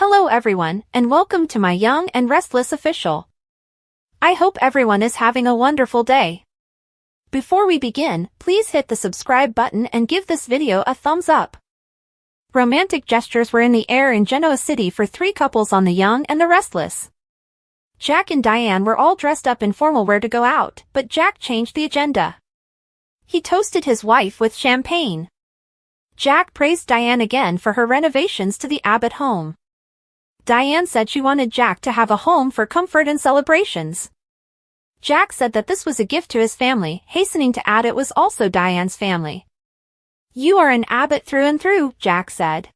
Hello everyone, and welcome to my Young and Restless official. I hope everyone is having a wonderful day. Before we begin, please hit the subscribe button and give this video a thumbs up. Romantic gestures were in the air in Genoa City for three couples on the Young and the Restless. Jack and Diane were all dressed up in formal wear to go out, but Jack changed the agenda. He toasted his wife with champagne. Jack praised Diane again for her renovations to the Abbott home. Diane said she wanted Jack to have a home for comfort and celebrations. Jack said that this was a gift to his family, hastening to add it was also Diane's family. "You are an Abbott through and through," Jack said.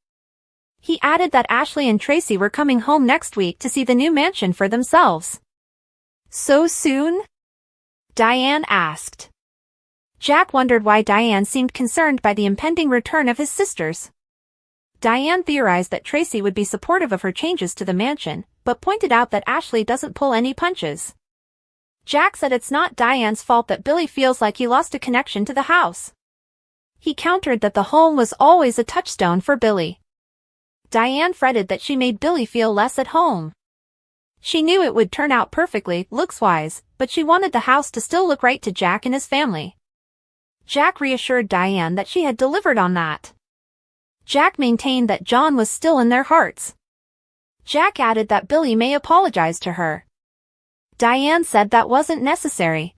He added that Ashley and Tracy were coming home next week to see the new mansion for themselves. "So soon?" Diane asked. Jack wondered why Diane seemed concerned by the impending return of his sisters. Diane theorized that Tracy would be supportive of her changes to the mansion, but pointed out that Ashley doesn't pull any punches. Jack said it's not Diane's fault that Billy feels like he lost a connection to the house. He countered that the home was always a touchstone for Billy. Diane fretted that she made Billy feel less at home. She knew it would turn out perfectly, looks-wise, but she wanted the house to still look right to Jack and his family. Jack reassured Diane that she had delivered on that. Jack maintained that John was still in their hearts. Jack added that Billy may apologize to her. Diane said that wasn't necessary.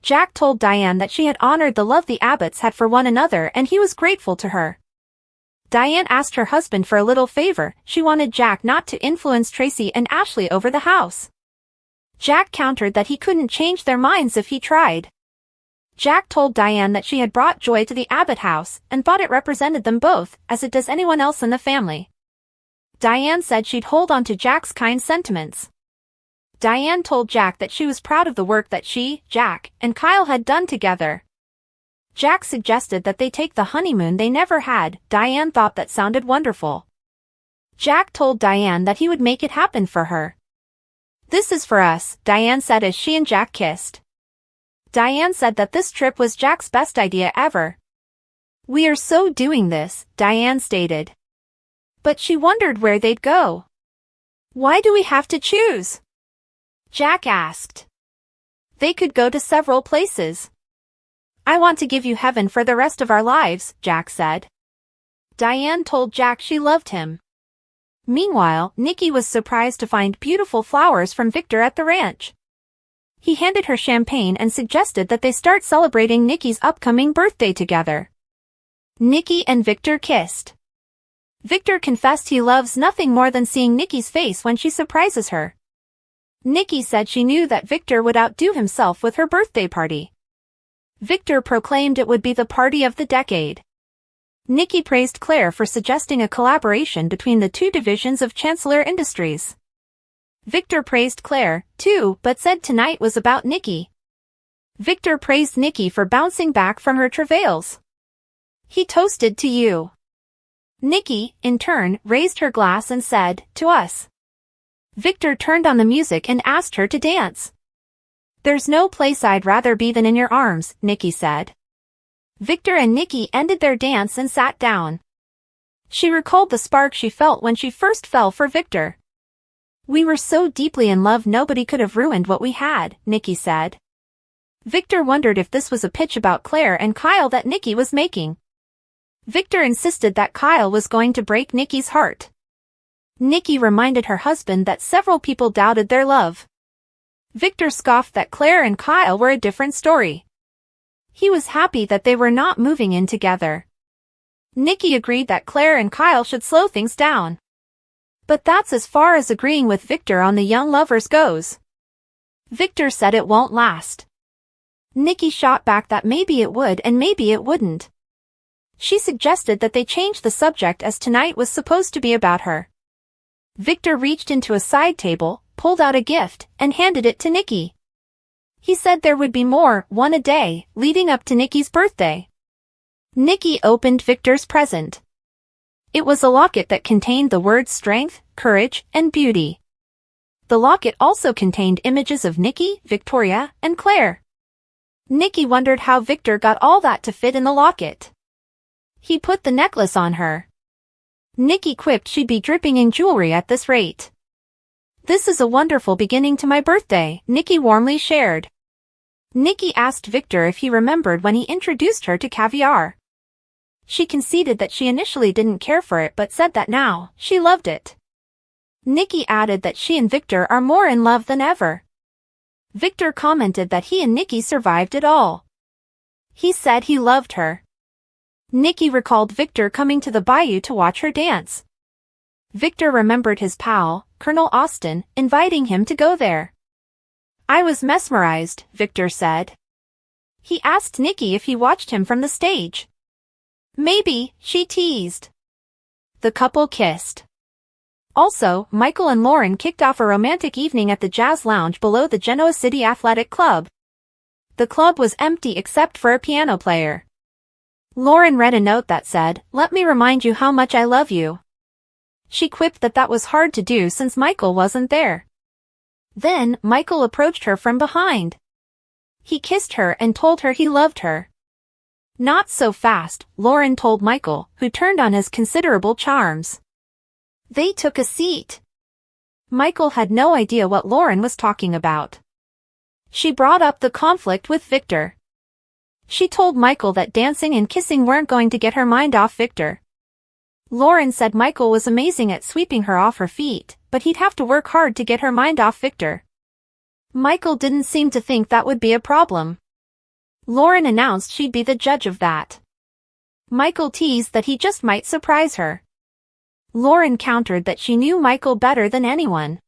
Jack told Diane that she had honored the love the Abbotts had for one another and he was grateful to her. Diane asked her husband for a little favor. She wanted Jack not to influence Tracy and Ashley over the house. Jack countered that he couldn't change their minds if he tried. Jack told Diane that she had brought joy to the Abbott house and thought it represented them both, as it does anyone else in the family. Diane said she'd hold on to Jack's kind sentiments. Diane told Jack that she was proud of the work that she, Jack, and Kyle had done together. Jack suggested that they take the honeymoon they never had. Diane thought that sounded wonderful. Jack told Diane that he would make it happen for her. "This is for us," Diane said as she and Jack kissed. Diane said that this trip was Jack's best idea ever. "We are so doing this," Diane stated. But she wondered where they'd go. "Why do we have to choose?" Jack asked. "They could go to several places." "I want to give you heaven for the rest of our lives," Jack said. Diane told Jack she loved him. Meanwhile, Nikki was surprised to find beautiful flowers from Victor at the ranch. He handed her champagne and suggested that they start celebrating Nikki's upcoming birthday together. Nikki and Victor kissed. Victor confessed he loves nothing more than seeing Nikki's face when she surprises her. Nikki said she knew that Victor would outdo himself with her birthday party. Victor proclaimed it would be the party of the decade. Nikki praised Claire for suggesting a collaboration between the two divisions of Chancellor Industries. Victor praised Claire, too, but said tonight was about Nikki. Victor praised Nikki for bouncing back from her travails. He toasted to you. Nikki, in turn, raised her glass and said, "To us." Victor turned on the music and asked her to dance. "There's no place I'd rather be than in your arms," Nikki said. Victor and Nikki ended their dance and sat down. She recalled the spark she felt when she first fell for Victor. "We were so deeply in love nobody could have ruined what we had," Nikki said. Victor wondered if this was a pitch about Claire and Kyle that Nikki was making. Victor insisted that Kyle was going to break Nikki's heart. Nikki reminded her husband that several people doubted their love. Victor scoffed that Claire and Kyle were a different story. He was happy that they were not moving in together. Nikki agreed that Claire and Kyle should slow things down. But that's as far as agreeing with Victor on the young lovers goes. Victor said it won't last. Nikki shot back that maybe it would and maybe it wouldn't. She suggested that they change the subject as tonight was supposed to be about her. Victor reached into a side table, pulled out a gift, and handed it to Nikki. He said there would be more, one a day, leading up to Nikki's birthday. Nikki opened Victor's present. It was a locket that contained the words strength, courage, and beauty. The locket also contained images of Nikki, Victoria, and Claire. Nikki wondered how Victor got all that to fit in the locket. He put the necklace on her. Nikki quipped she'd be dripping in jewelry at this rate. This is a wonderful beginning to my birthday, Nikki warmly shared. Nikki asked Victor if he remembered when he introduced her to caviar. She conceded that she initially didn't care for it but said that now, she loved it. Nikki added that she and Victor are more in love than ever. Victor commented that he and Nikki survived it all. He said he loved her. Nikki recalled Victor coming to the bayou to watch her dance. Victor remembered his pal, Colonel Austen, inviting him to go there. I was mesmerized, Victor said. He asked Nikki if he watched him from the stage. Maybe, she teased. The couple kissed. Also, Michael and Lauren kicked off a romantic evening at the jazz lounge below the Genoa City Athletic Club. The club was empty except for a piano player. Lauren read a note that said, "Let me remind you how much I love you." She quipped that that was hard to do since Michael wasn't there. Then, Michael approached her from behind. He kissed her and told her he loved her. Not so fast, Lauren told Michael, who turned on his considerable charms. They took a seat. Michael had no idea what Lauren was talking about. She brought up the conflict with Victor. She told Michael that dancing and kissing weren't going to get her mind off Victor. Lauren said Michael was amazing at sweeping her off her feet, but he'd have to work hard to get her mind off Victor. Michael didn't seem to think that would be a problem. Lauren announced she'd be the judge of that. Michael teased that he just might surprise her. Lauren countered that she knew Michael better than anyone.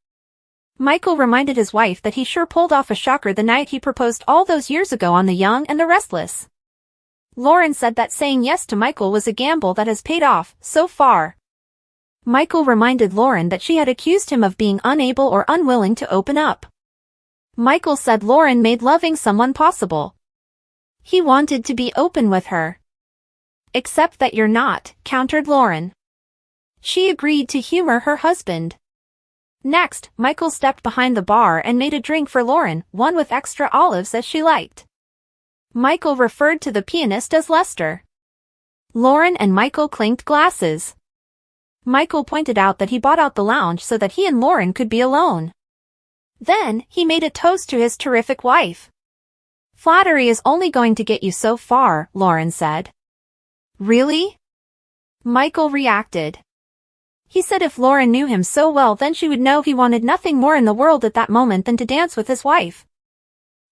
Michael reminded his wife that he sure pulled off a shocker the night he proposed all those years ago on The Young and the Restless. Lauren said that saying yes to Michael was a gamble that has paid off, so far. Michael reminded Lauren that she had accused him of being unable or unwilling to open up. Michael said Lauren made loving someone possible. He wanted to be open with her. Except that you're not, countered Lauren. She agreed to humor her husband. Next, Michael stepped behind the bar and made a drink for Lauren, one with extra olives as she liked. Michael referred to the pianist as Lester. Lauren and Michael clinked glasses. Michael pointed out that he bought out the lounge so that he and Lauren could be alone. Then, he made a toast to his terrific wife. Flattery is only going to get you so far, Lauren said. Really? Michael reacted. He said if Lauren knew him so well then she would know he wanted nothing more in the world at that moment than to dance with his wife.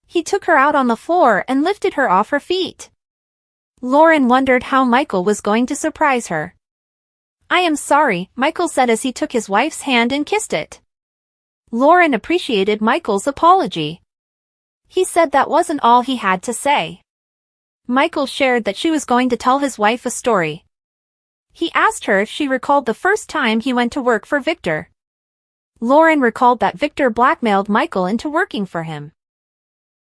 He took her out on the floor and lifted her off her feet. Lauren wondered how Michael was going to surprise her. I am sorry, Michael said as he took his wife's hand and kissed it. Lauren appreciated Michael's apology. He said that wasn't all he had to say. Michael shared that she was going to tell his wife a story. He asked her if she recalled the first time he went to work for Victor. Lauren recalled that Victor blackmailed Michael into working for him.